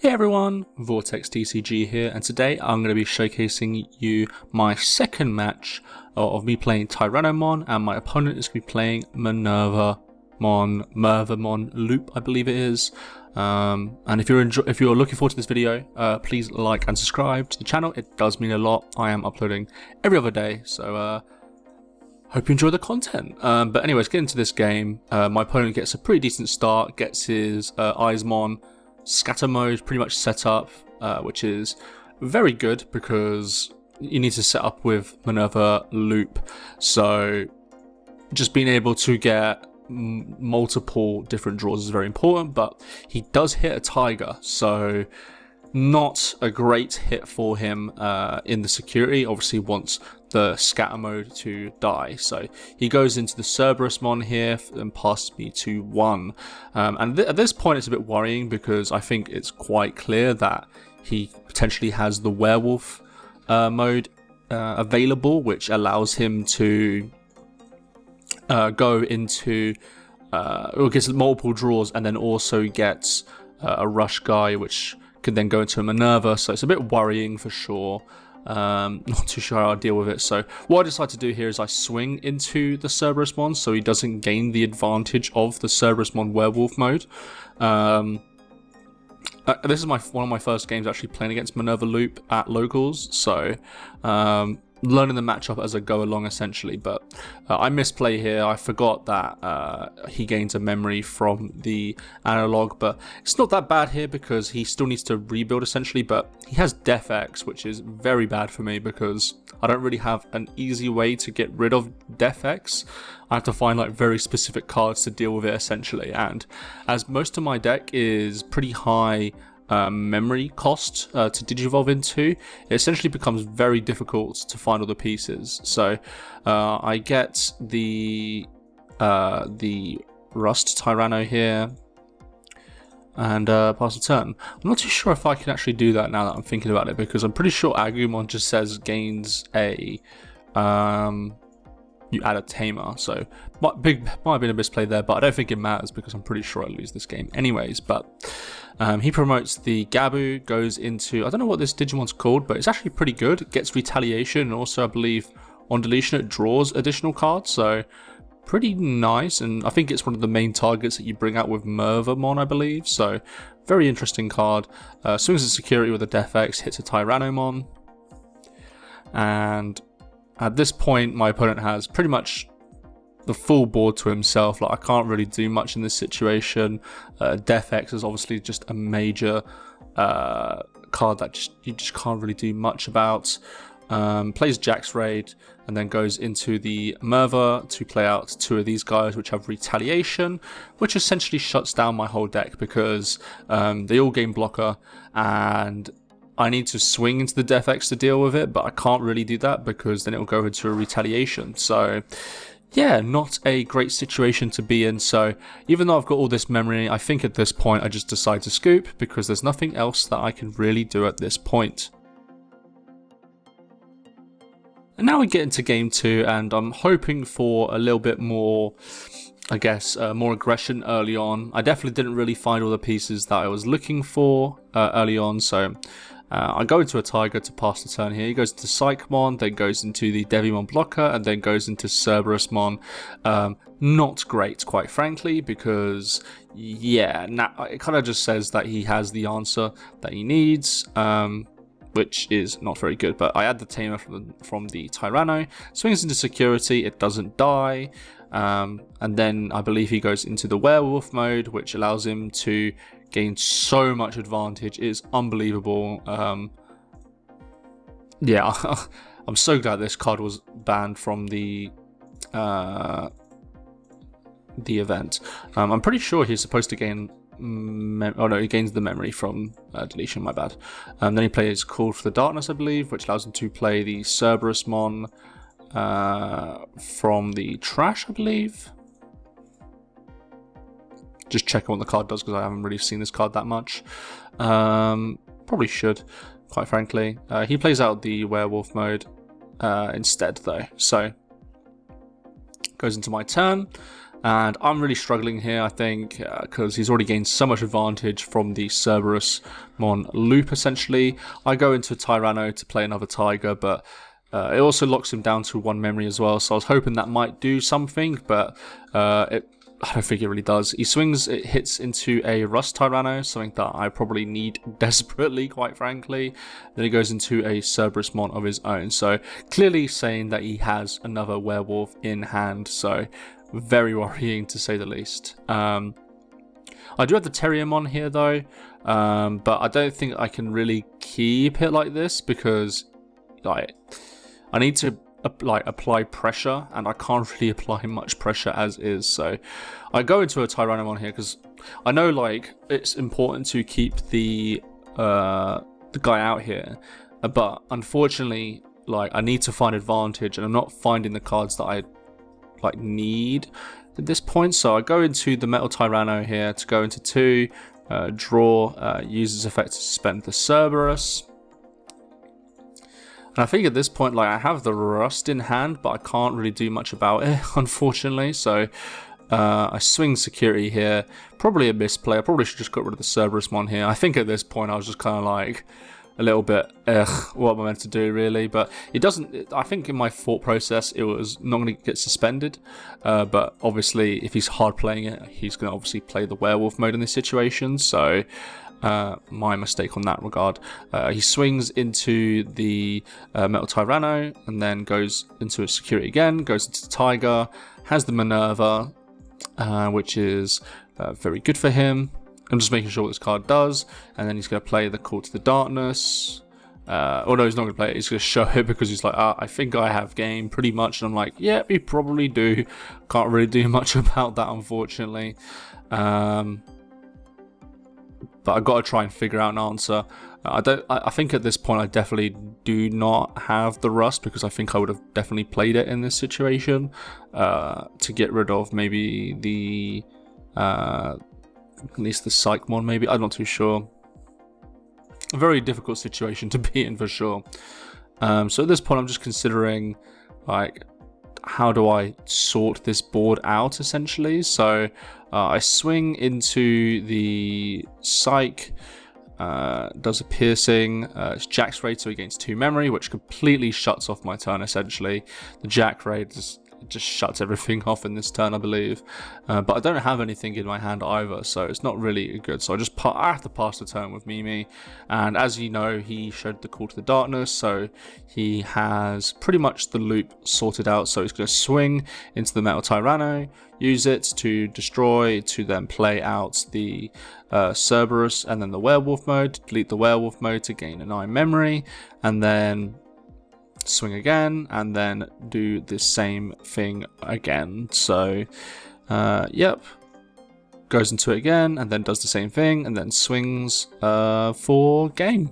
Hey everyone, Vortex TCG here, and today I'm going to be showcasing you my second match of me playing Tyrannomon, and my opponent is going to be playing Mervamon Loop, I believe it is. And if you're looking forward to this video, please like and subscribe to the channel. It does mean a lot. I am uploading every other day, so hope you enjoy the content. But anyways, get into this game. My opponent gets a pretty decent start, gets his Eismon scatter mode pretty much set up, which is very good because you need to set up with Minervamon Loop, so just being able to get multiple different draws is very important. But he does hit a tiger, so not a great hit for him in the security. Obviously wants the scatter mode to die, so he goes into the Cerberusmon here and passes me to 1. And at this point it's a bit worrying because I think it's quite clear that he potentially has the werewolf mode available, which allows him to go into or gets multiple draws, and then also gets a rush guy which could then go into a Minerva. So it's a bit worrying for sure. Not too sure how I'll deal with it. So what I decide to do here is I swing into the Cerberusmon so he doesn't gain the advantage of the Cerberusmon werewolf mode. This is one of my first games actually playing against Minerva Loop at locals, so learning the matchup as I go along essentially. But I misplay here. I forgot that he gains a memory from the analog, but it's not that bad here because he still needs to rebuild essentially. But he has Death X, which is very bad for me because I don't really have an easy way to get rid of Death X. I have to find like very specific cards to deal with it essentially, and as most of my deck is pretty high memory cost to digivolve into, it essentially becomes very difficult to find all the pieces. So I get the Rust Tyranno here and pass the turn. I'm not too sure if I can actually do that now that I'm thinking about it, because I'm pretty sure Agumon just says gains a you add a tamer, so might have been a misplay there, but I don't think it matters because I'm pretty sure I lose this game anyways. But he promotes the Gabu, goes into, I don't know what this Digimon's called, but it's actually pretty good. It gets retaliation, and also I believe on deletion it draws additional cards, so pretty nice. And I think it's one of the main targets that you bring out with Mervamon, I believe, so very interesting card. Swings the security with a Death X, hits a Tyrannomon, and at this point my opponent has pretty much the full board to himself. Like, I can't really do much in this situation. Death X is obviously just a major card that you just can't really do much about. Plays Jack's Raid and then goes into the Merva to play out 2 of these guys which have retaliation, which essentially shuts down my whole deck because they all gain blocker, and I need to swing into the Death X to deal with it, but I can't really do that because then it will go into a retaliation. So yeah, not a great situation to be in. So even though I've got all this memory, I think at this point I just decide to scoop because there's nothing else that I can really do at this point. And now we get into game 2, and I'm hoping for a little bit more, I guess, more aggression early on. I definitely didn't really find all the pieces that I was looking for early on, so I go into a Tiger to pass the turn here. He goes into Psychmon, then goes into the Devimon blocker, and then goes into Cerberusmon. Not great, quite frankly, because yeah, it kind of just says that he has the answer that he needs, which is not very good. But I add the Tamer from the Tyranno, swings into security, it doesn't die, and then I believe he goes into the werewolf mode, which allows him to gain so much advantage. It is unbelievable. Yeah, I'm so glad this card was banned from the event. I'm pretty sure he's supposed to gain oh no, he gains the memory from deletion, my bad. Then he plays Call for the Darkness, I believe, which allows him to play the Cerberusmon from the trash, I believe. Just checking what the card does because I haven't really seen this card that much. Probably should, quite frankly. He plays out the werewolf mode instead though, so goes into my turn. And I'm really struggling here, I think, because he's already gained so much advantage from the Mervamon Loop, essentially. I go into Tyranno to play another Tiger, but it also locks him down to 1 memory as well, so I was hoping that might do something, but I don't think it really does. He swings, it hits into a Rust Tyranno, something that I probably need desperately, quite frankly. Then he goes into a Cerberusmon of his own, so clearly saying that he has another werewolf in hand, so very worrying to say the least. I do have the Tyrannomon here though, but I don't think I can really keep it like this because like I need to apply pressure, and I can't really apply much pressure as is. So I go into a Tyrannomon here because I know like it's important to keep the guy out here, but unfortunately like I need to find advantage, and I'm not finding the cards that I like need at this point. So I go into the Metal Tyranno here to go into 2, draw, use its effect to suspend the Cerberus. And I think at this point, like I have the Rust in hand, but I can't really do much about it, unfortunately. So I swing security here. Probably a misplay. I probably should just got rid of the Cerberusmon here. I think at this point I was just kind of like a little bit, what am I meant to do really? But it doesn't, I think in my thought process it was not going to get suspended. But obviously if he's hard playing it, he's going to obviously play the werewolf mode in this situation. So my mistake on that regard. He swings into the Metal Tyranno and then goes into a security again, goes into the Tiger, has the Minerva, which is very good for him. I'm just making sure what this card does, and then he's going to play the Call to the Darkness. Oh no, he's not going to play it, he's going to show it because he's like, I think I have game pretty much, and I'm like, yeah, you probably do. Can't really do much about that, unfortunately. But I've got to try and figure out an answer. I think at this point I definitely do not have the Rust, because I think I would have definitely played it in this situation to get rid of maybe the at least the Psychmon maybe. I'm not too sure. A very difficult situation to be in for sure. So at this point I'm just considering like how do I sort this board out essentially. So I swing into the Psych, does a piercing, it's Jack's Raid, so he gains 2 memory, which completely shuts off my turn essentially. The Jack Raid just shuts everything off in this turn, I believe. But I don't have anything in my hand either, so it's not really good. So I have to pass the turn with Mimi. And as you know, he showed the Call to the Darkness, so he has pretty much the loop sorted out. So he's going to swing into the Metal Tyranno, use it to destroy, to then play out the Cerberus and then the Werewolf mode, delete the Werewolf mode to gain a 9 memory, and then swing again, and then do the same thing again. So yep, goes into it again and then does the same thing and then swings for game.